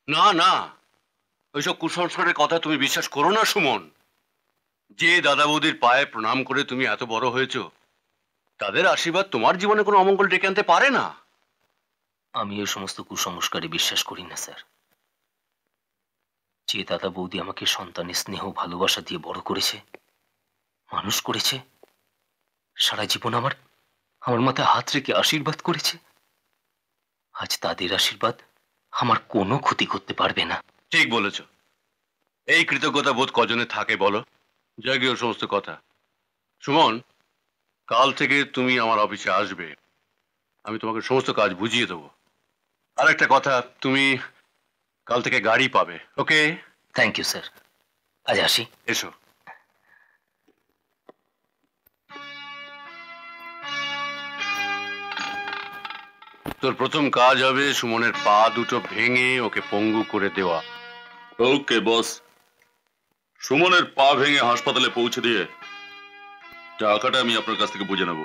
না না, ওইসব কুসংস্কারের কথা তুমি বিশ্বাস করো না সুমন। যে দাদা বৌদির পায়ে প্রণাম করে তুমি এত বড় হয়েছো, তাদের আশীর্বাদ তোমার জীবনে কোনো অমঙ্গল ডেকে আনতে পারে না। আমি ওই সমস্ত কুসংস্কারে বিশ্বাস করি না স্যার। যে দাদা বৌদি আমাকে সন্তানের স্নেহ ভালোবাসা দিয়ে বড় করেছে, মানুষ করেছে, সারা জীবন আমার আমার মাথায় হাত রেখে আশীর্বাদ করেছে, আজ তাদের আশীর্বাদ আমার কোনো ক্ষতি করতে পারবে না। ঠিক বলেছ। এই কৃতজ্ঞতা বোধ কজনে থাকে বলো? যাই গিয়ে ওর সমস্ত কথা। সুমন, কাল থেকে তুমি আমার অফিসে আসবে, আমি তোমাকে সমস্ত কাজ বুঝিয়ে দেবো। আর একটা কথা, তুমি কাল থেকে গাড়ি পাবে। ওকে? থ্যাংক ইউ স্যার, আজ আসি। এসো। তোর প্রথম কাজ হবে সুমনের পা দুটো ভেঙে ওকে পঙ্গু করে দেওয়া। ওকে বস। সুমনের পা ভেঙে হাসপাতালে পৌঁছে দিয়ে টাকাটা আমি আপনার কাছ থেকে বুঝে নেব।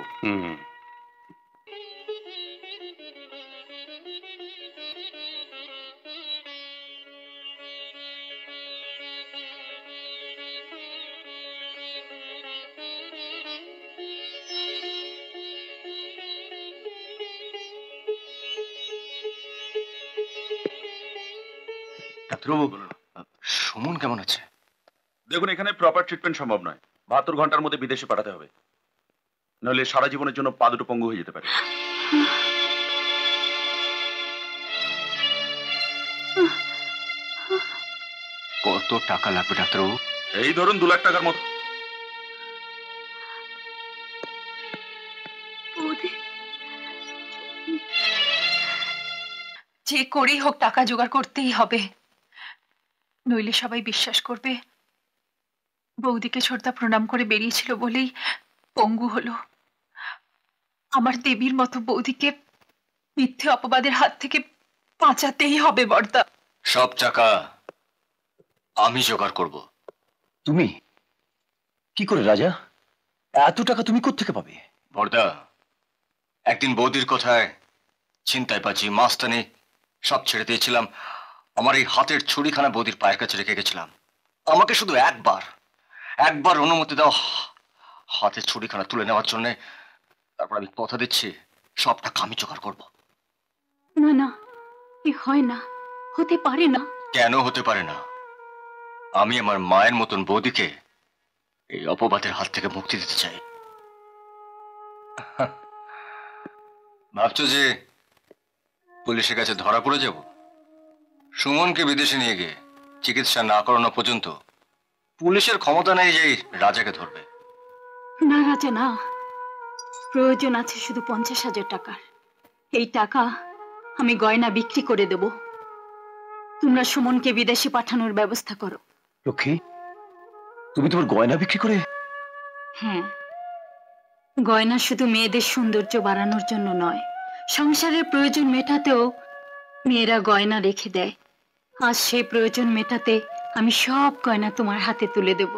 ডাক্তারবাবু, সুমন কেমন আছে? দেখুন, এখানে প্রপার ট্রিটমেন্ট সম্ভব নয়। 72 ঘন্টার মধ্যে বিদেশে পাঠাতে হবে, নইলে সারা জীবনের জন্য পা দুটো পঙ্গু হয়ে যেতে পারে। কত টাকা লাগবে ডাক্তারবাবু? এই ধরুন 2 লাখ টাকার মতো। যে করেই হোক টাকা জোগাড় করতেই হবে, নইলে সবাই বিশ্বাস করবে বৌদিকে ছোটদা প্রণাম করে বেরিয়েছিল বলেই পঙ্গু হলো। আমার দেবীর মতো বৌদিকে মিথ্যে অপবাদের হাত থেকে বাঁচাতেই হবে বর্দা। সব টাকা আমি জোগাড় করব। তুমি কি করে রাজা? এত টাকা তুমি কোত্থেকে পাবে? বর্দা, একদিন বৌদির কথায় ছিনতাইবাজি, মাস্তানি সব ছেড়ে দিয়েছিলাম। আমার এই হাতের ছুরিখানা বৌদির পায়ের কাছে রেখে গেছিলাম। আমাকে শুধু একবার অনুমতি দাও হাতের ছুরিখানা তুলে নেওয়ার জন্য। তারপর আমি কথা দিচ্ছি সব টাকা আমি জোগাড় করব। না না, এ হয় না, হতে পারে না। কেন হতে পারে না? আমি আমার মায়ের মতন বৌদিকে এই অপবাদের হাত থেকে মুক্তি দিতে চাই। ভাবছো যে পুলিশের কাছে ধরা পড়ে যাব? সুমনকে বিদেশে নিয়ে গিয়ে চিকিৎসা না করানো পর্যন্ত পুলিশের ক্ষমতা নেই যে রাজাকে ধরবে। না রাজা না, প্রয়োজন আছে শুধু 50,000 টাকার। এই টাকা আমি গয়না বিক্রি করে দেব। তোমরা সুমনকে বিদেশে পাঠানোর ব্যবস্থা করো। লক্ষ্মী, তুমি তোমার গয়না বিক্রি করে? হ্যাঁ, গয়না শুধু মেয়েদের সৌন্দর্য বাড়ানোর জন্য নয়, সংসারের প্রয়োজন মেটাতেও মেয়েরা গয়না রেখে দেয়। আজ সেই প্রয়োজন মেটাতে আমি সব গয়না তোমার হাতে তুলে দেব।